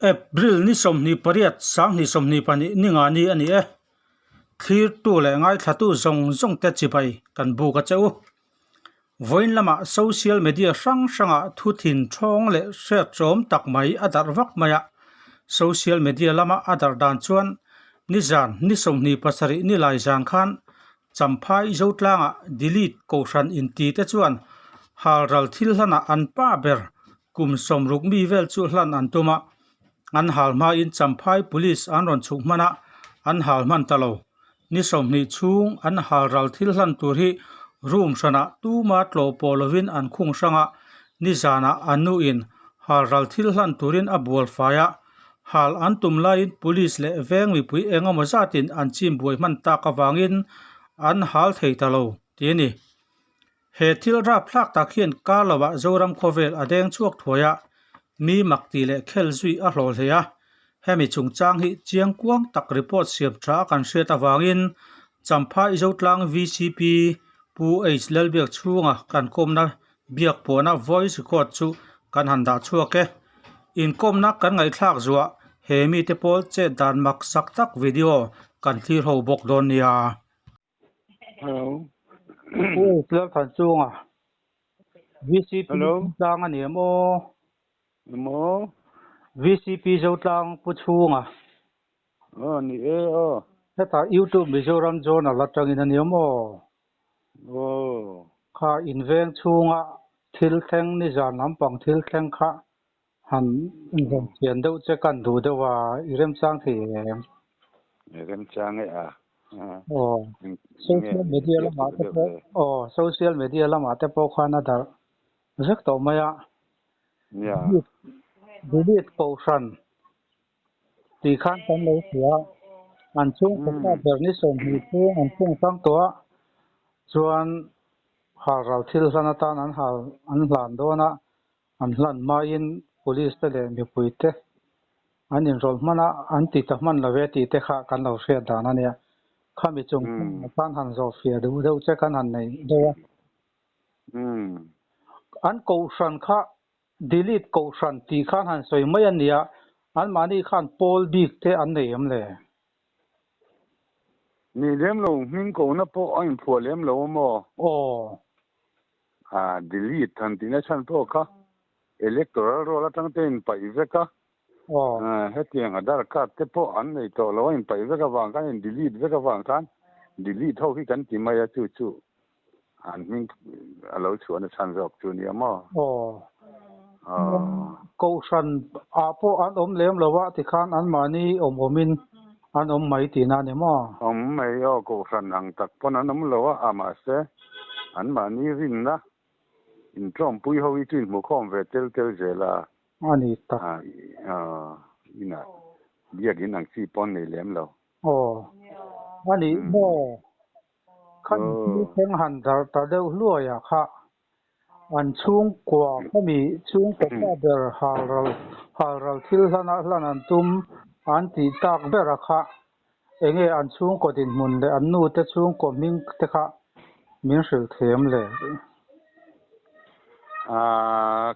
April ni somni pariat sang ni somni pani ninga ni ani e thlir tu le ngai thatu zong te chipai kan bu ka cheu voin lama social media sang thu thin thong le she chom tak mai adar vak maya social media lama adar dan chuan ni zan ni somni pasari ni lai zan khan champhai zotlanga delete ko ran in ti te chuan halral thil hlana an pa ber kum somruk mi vel chu hlan an tuma an halma in champhai police an ron chuk mana an halman talo ni somni chung an halral thil hlan tur hi room sana tu ma tlo polovin an khung sanga ni zana anu in halral thil hlan turin a bol faya hal an tum lain police le veng mi pui engemaw zatin an chim buai man ta ka wangin an hal thei talo tiani he thil ra phlak ta khian ka lawa zoram khovel adeng chuak thoya mi makti le khel zui a hlol heya hemi chungchang hi chiang kuang tak report siam tha kan hriat awangin champhai zotlang VCP pu hlel biak chunga kan komna biak pona voice record chu kan handa chuake in komna kan ngai thlak zuwa he mi te pol che dan mak sak tak video kan thlir ho bok don nia hello hlel than chunga VCP tlang ani mo VCP zotlang pu chunga ni e heta YouTube Mizoram zone la tangin ani mo kha inveng chunga thil theng ni zan lampang thil theng kha han inveng chian deuh che kan du dewa irem chang the rem chang e social media lama te po social media lama te po khana dar zek to maya delete potion ti khan tan lo sia an chung ka berni som hi chu an chung sang to chuan haral thil sana tan an hlan dona an hlan ma in police te le mi puite an in rol mana an ti ta man la ve ti te kha kan lo hriat dan ania kha mi chung tan han zo fia du deuh che kan han nei dewa an ko hran kha delete ko hran ti khan han soi mai ania an mani khan pol bik te an nei am le ni lem lo hing ko na po an pho lem lo mo delete than ti na chan po kha electoral roll atang ten pai veka hetiang adar card te po an nei to lo in pai veka wang kan in delete veka wang kan delete ho hi kan ti mai chu an hing alo chuan a chan jok chu ni mo ko hran a po an om lem lowa ti khan an mani omin an om mai ti na ne mo om mai ko hran ang tak pon an om lowa ama se an mani rin na in trom pui ho i tin mo khom ve tel zela ani ta ina biak in ang chi pon nei lem lo ani mo khan theng han dar ta deuh luaya kha an chung kwa khami chung ka ber halral thil hlan an tum an ti tak ber kha enge an chung ko din mun le an nu te chung ko ming te kha min hril them le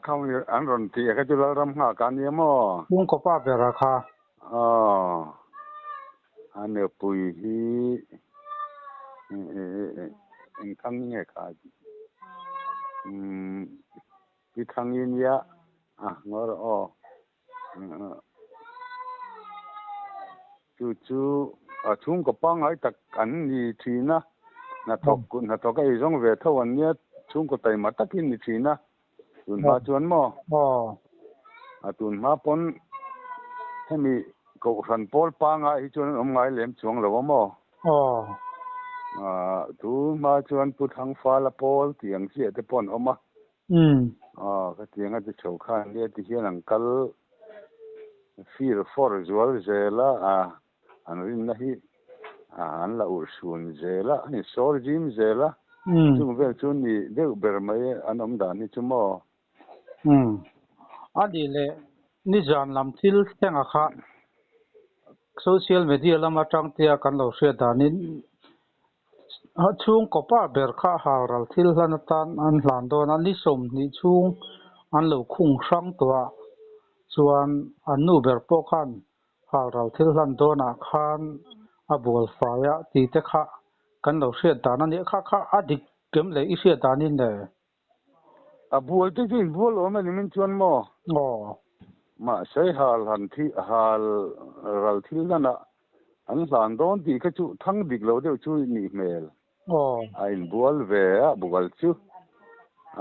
không ăn rồi thì cái chỗ làm ha cái gì mà chung ko pa ber kha anh ở bụi hi anh khang nghe cái cái khang yên ya ngồi chú chung có băng ấy tất anh đi thi na thọc cái giống về thâu anh nhé chung có tay mà tất nhiên đi thi na tuần ma chuan mo tuần ma pon hemi ko ran pol pa nga hi chuan ngai lem chuang lo mo tu ma chuan pu thang fa la pol tiang chi te pon oma ka tiang a te chou khan le ti hian ang kal fir for zual zela an rin na hi an la ur sun zela ani sol jim zela chung vel chun ni deu ber mai an om dan ni chu mo ani le ni zan lam thil thenga kha social media lama tangtia kan lo hriat danin chung ko pa ber kha haral thil hlan tan an hlan don an ni som ni chung an lo khung sang towa chuan an nu ber pawh khan hal ral thil hlan dawnah khan a bual faiah ti te kha kan lo hriat dan ani kha a dik kem leh i hriat danin le a bual te chu in bual awm ani min chuan mo ma sei hal hal ral thil lana an hlan dawn ti kha chu thang dik lo deuh chu ni hmel a in bual ve a bual chu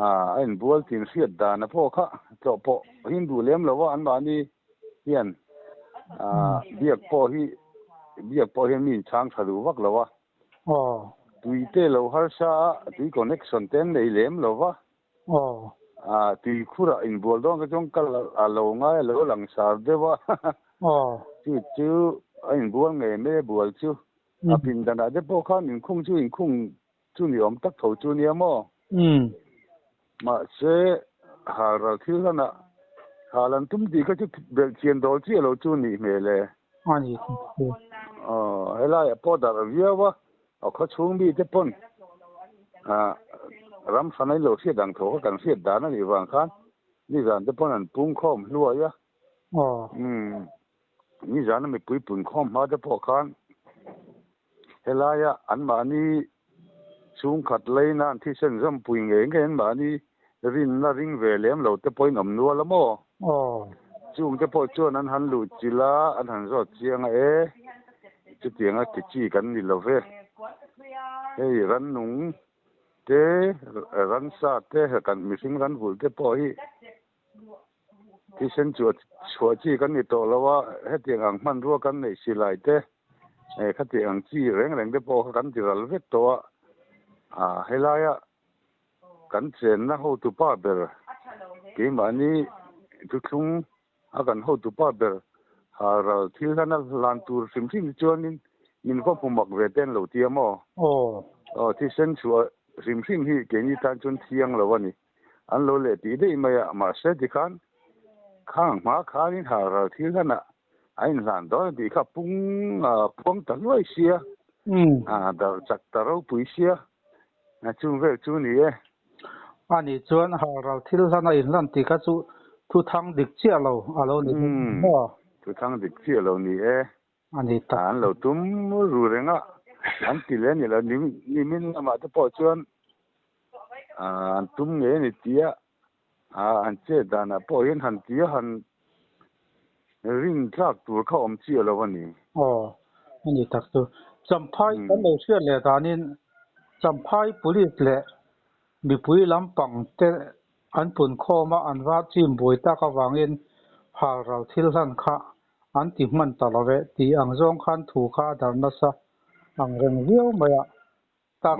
a in bual tin hriat dan a pawh kha tlaw pawh hindu lem lo an mani hian biak pawh hi min chang thadu vak lo wa tui te lo har sa tui connection ten nei lem lo wa tui khura in bual dawn ka chong kal a lo ngai lo lang sar dewa chu a in bual nge me bual chu a pin dana de pawh khan in khung chu ni om tak tho chu ni amo ma se haral thil lana halan tum ti ka chu bel chian dol chi lo chu ni me le ani helai po dar viawa a kha chung bi te pon ram sanai lo sia dang tho kan sia dan ani wang khan ni zan te pon an pung khom lua ya ni zan mi pui pun khom ma te pawh khan helai an ma ni chung khat leina an thi sen zam pui nge ngen ma ni rin na ring ve lem lo te point om nual lamo chung te pawh chuan an han lu chila an han zot chiang e chu tianga ki chi kan ni lo ve hei ran nung te ran sa te kan missing ran vul te pawh hi thi sen chua chi kan ni to lawa he tiang ang man ro kan nei silai te kha tiang chi reng te pawh kan ti ral vet to helaya kan chen na ho tu pa ber ke mani tu thung a kan ho tu pa ber haral thil na lan tur sim chuanin min ko pumak ve ten lo ti amo thi sen chua sim hi ke ni tan chun thiang lo ani an lo le ti dei maya ma se ti khan khang ma khanin haral thil na ain lan do di kha pung ta loi sia dar chak taro pui sia na chung ve chu ni e ani chuan haral thil lana in lan ti kha chu thu thang dik chia lo alo ni thu thang dik chia lo ni e ani ta an lo tum ru renga an ti le ni la ni min ma ta pawh chuan an tum nge ni tia an che dana pawh hian han tia han ring trak tur kha om chia lo ani ani tak tu champhai kan lo hria le danin champhai police le mipui lampang te an pun khoma an wa chim boi ta ka wangin haral thil hlan kha an ti man ta lo ve ti ang zong khan thu kha dar na sa ang reng viau maya ta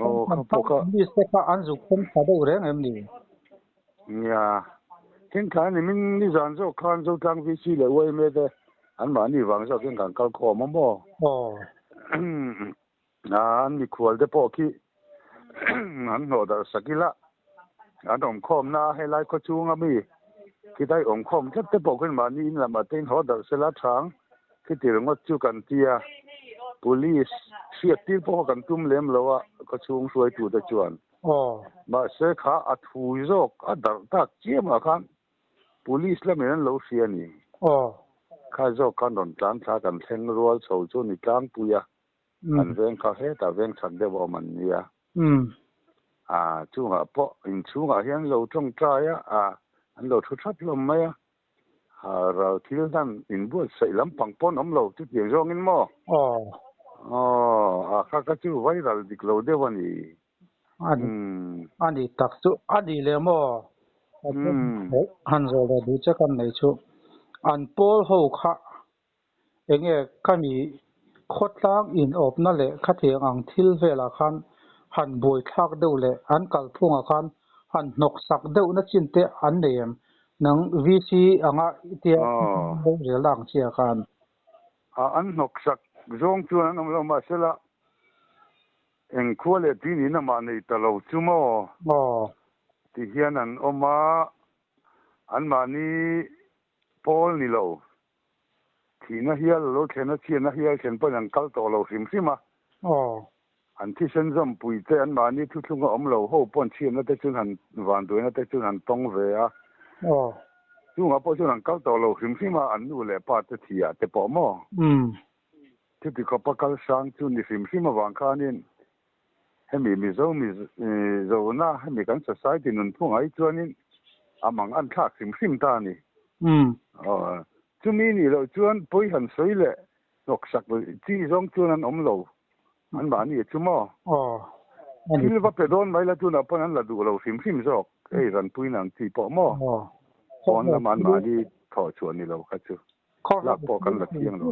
ka ni se kha an zu khom kha do reng em ni ya ken kha ni min ni zan zo khan zo tang vi chi le wei me de an ma ni wang zo ken kan kal kho mo an ni khwal de po ki an no da sakila an om khom na helai ko chunga mi ki dai om khom chat te po ken ma ni in la ma ten ho da sela thang ki tir ngot chu kan tia police siat tir po kan tum lem lowa ko chung suai tu da chuan ma se kha a thu zok a dar tak che ma khan police la men lo sia ni kha zo kan don tlan tha kan thleng rual chho chu ni tlang puya an veng kha he ta veng chan de bo man nia chunga po in chunga hian lo tong tra ya an lo thu thap lom mai ra thil dan in bu sei lam pang pon om lo tu tiang zong in mo kha ka chu viral dik lo de wani ani tak chu ani le mo han zo le du cha kan nei chu an pol ho kha enge kami khotlang in op na le kha thiang ang thil vela khan han boi thak deuh le an kal phunga khan han nok sak deuh na chin te an nem nang vc anga tia bo re lang chia khan an nok sak zong chu an lo ma sela eng khole ti ni na ma nei ta lo chu mo ti hian an oma an ma ni pol ni lo thi na hial lo thena chi na hial chen pa an kal to lo sim sima an thi sen zam pui te an ma ni thu thunga om lo ho pon chi na te chun han van do na te chun han tong ve chung a po chung an kal to lo hrim hrim a an nu le pa te thia te po mo ti ko pa kal sang chu ni hrim hrim awang khanin hemi mi zo na hemi kan society nun phung ai chuanin amang an thak hrim hrim ta ni chu mi ni lo chuan poi han soi le nok sak chi zong chuan an om lo an ba ni chu mo kil va pe don mai la tu na pon an la du lo hrim hrim zok ei ran pui nang ti po mo on la man ma di tho chuan ni lo kha chu la po kan la thiang lo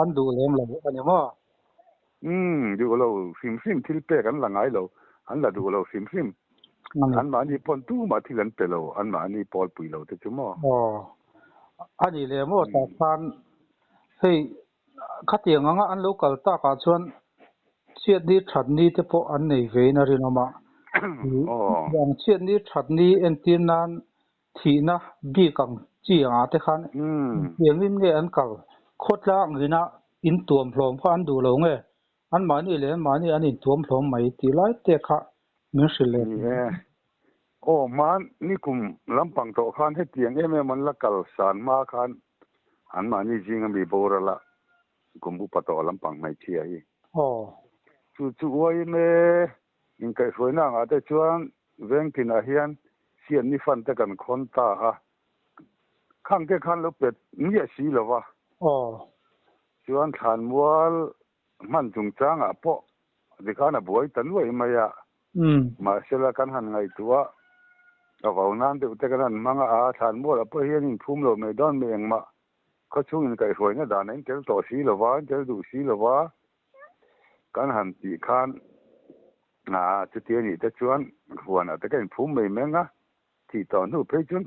an du lem lo ani mo du lo hrim hrim thil pe kan la ngai lo an la du lo hrim hrim an ma ni pon tu ma thilan pe lo an ma ni pol pui lo te chu mo ani le mo ta san hei khatiang anga an local ta ka chuan chiat ni that ni te po an nei ve na rin ama yang chiat ni that ni en tin nan thi na bi kang chi anga te khan yang in nge an kal khotla ngina in tuam hlom kha an du lo nge an ma ni le ma ni an in tuam hlom mai ti lai te kha mi shile man ni kum lampang to khan he tiang em man la kal san ma khan an ma ni jing mi bora la kum bu pato lampang mai chi ai chu wai me in kai foi na nga te chuan veng tin a hian sian ni fan te kan khon ta ha khang ke khan lo pet ni si lo wa chuan than mual man chung chang a po de kana boi tan wai ma ya ma sela kan han ngai tua a vau nan de te kan manga a than mual a po hian in phum lo me don me eng ma ko chung in kai foi na da nen tel to si lo wa tel du si lo wa kan han ti khan chu tie ni te chuan huan a te kan phum me menga ti to nu pe chuan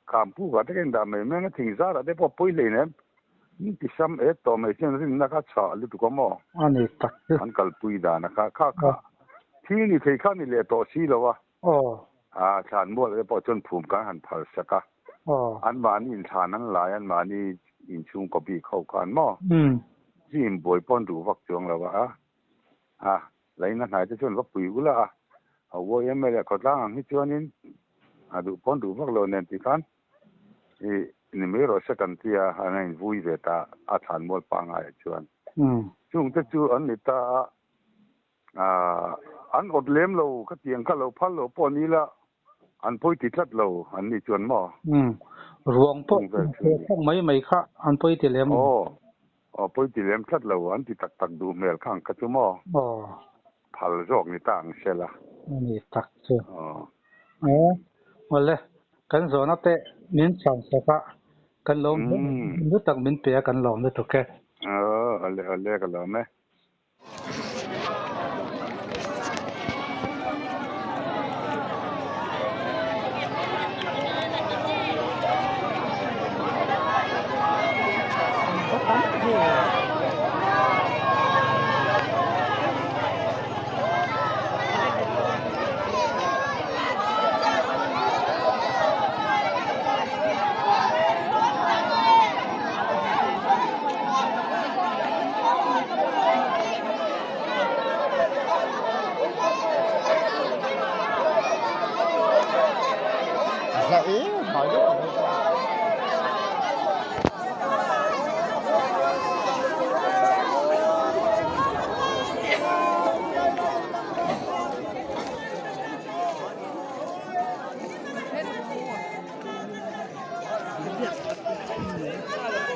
kham pu ga te kan da me menga thing za ra te po poi le ne ni ti sam e to me chen rin na ka cha lu tu ko mo ani tak an kal pui da na kha thi ni thei kha ni le to si lo wa chan mo le po chuan phum ka han phal saka an ma ni in than an lai an ma ni in chung ko bi khau kan mo jim boy pon du vak chuang lo wa lấy nó này cho chuan vấp bụi la wo em mẹ có lang hi chuanin du pon du vak lo nen ti kan ni me ro sa kan tia hanin vui ve ta a than mol pa nga chuan chung te chu an ni ta an od lem lo ka tiang ka lo phal lo pon ni la an poi ti tlat lo an ni chuan mo ruang po mai kha an poi ti lem poi ti lem tlat lo an ti tak du mel khang ka chu mo phal jok ni tang sela ni tak chu wala kan zona te min chang saka kan lom nu tak min pe kan lom ne to ke ale ka lo me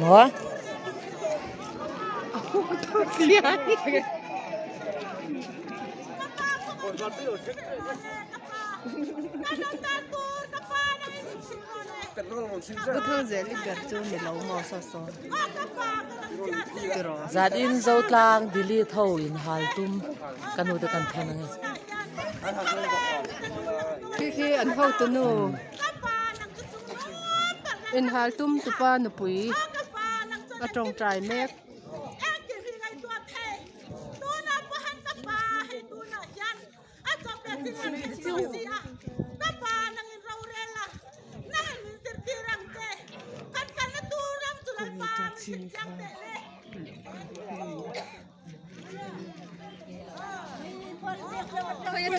Hả? Có thơ dễ lịch gật cho mình lâu mò so so. Giát in dâu tlang dili thâu in hal tum kanu te kan thana nge. Khi anh hậu tu nu in hal tum tu pa nu pui ở trong trái mép. Kaya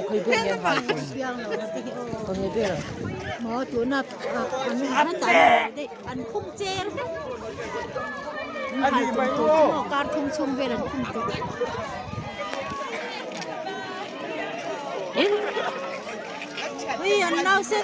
khơi biếng nghe hài cùng con nghe biếng mở tuổi nào anh tại đây anh không che anh đi mày ô can không chung về là không được bây giờ nào sẽ